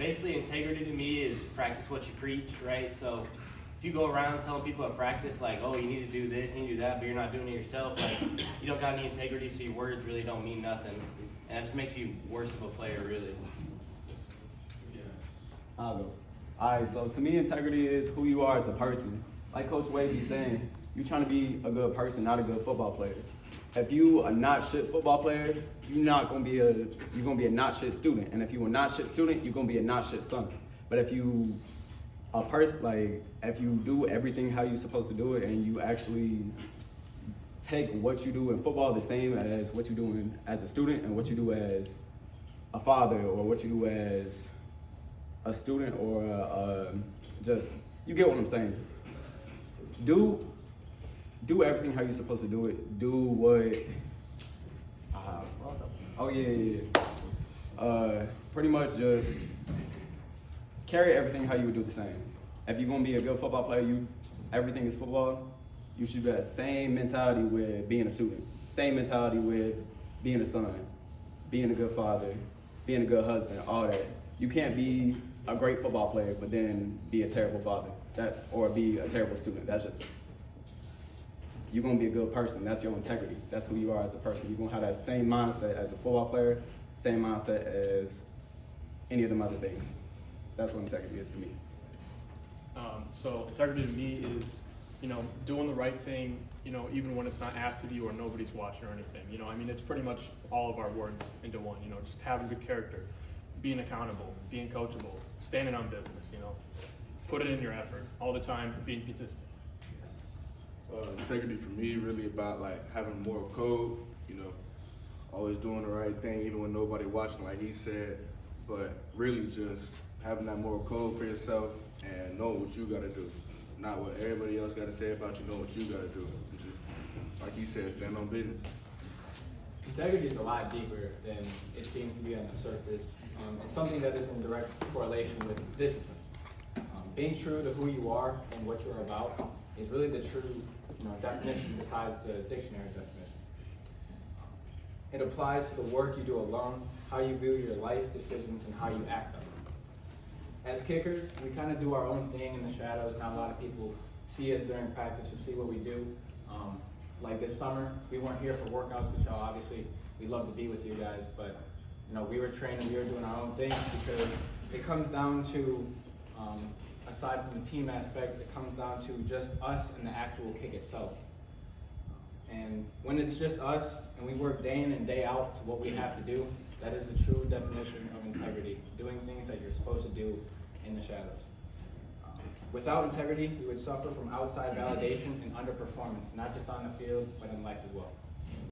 Basically, integrity to me is practice what you preach, right? So if you go around telling people at practice, like, oh, you need to do this, you need to do that, but you're not doing it yourself, like, you don't got any integrity, so your words really don't mean nothing. And that just makes you worse of a player, really. I'll go. Alright, so to me, integrity is who you are as a person. Like Coach Wade be saying, you're trying to be a good person, not a good football player. If you are not shit football player, you're gonna be a not shit student. And if you a not shit student, you're gonna be a not shit son. But if you if you do everything how you're supposed to do it, and you actually take what you do in football the same as what you do as a student, and what you do as a father, or what you do as a student, or just, you get what I'm saying. Do everything how you're supposed to do it. Do what? Pretty much just carry everything how you would do the same. If you're gonna be a good football player, everything is football. You should have that same mentality with being a student. Same mentality with being a son, being a good father, being a good husband, all that. You can't be a great football player, but then be a terrible father, or be a terrible student. That's just, you're gonna be a good person. That's your integrity. That's who you are as a person. You're gonna have that same mindset as a football player, same mindset as any of them other things. That's what integrity is to me. So integrity to me is, doing the right thing, even when it's not asked of you or nobody's watching or anything. I mean, it's pretty much all of our words into one. Just having good character, being accountable, being coachable, standing on business. Put it in your effort all the time, being consistent. Integrity for me really about like having a moral code, always doing the right thing even when nobody watching, like he said, but really just having that moral code for yourself and know what you gotta do, not what everybody else gotta say about you. Know what you gotta do. Just, like he said, stand on business. Integrity is a lot deeper than it seems to be on the surface. It's something that is in direct correlation with discipline. Being true to who you are and what you're about is really the true definition besides the dictionary definition. It applies to the work you do alone, how you view your life decisions, and how you act on them. As kickers, we kind of do our own thing in the shadows. Not a lot of people see us during practice or see what we do. Like this summer, we weren't here for workouts with y'all. Obviously, we'd love to be with you guys, but we were training, we were doing our own thing, because it comes down to, aside from the team aspect, it comes down to just us and the actual kick itself. And when it's just us and we work day in and day out to what we have to do, that is the true definition of integrity, doing things that you're supposed to do in the shadows. Without integrity, we would suffer from outside validation and underperformance, not just on the field, but in life as well.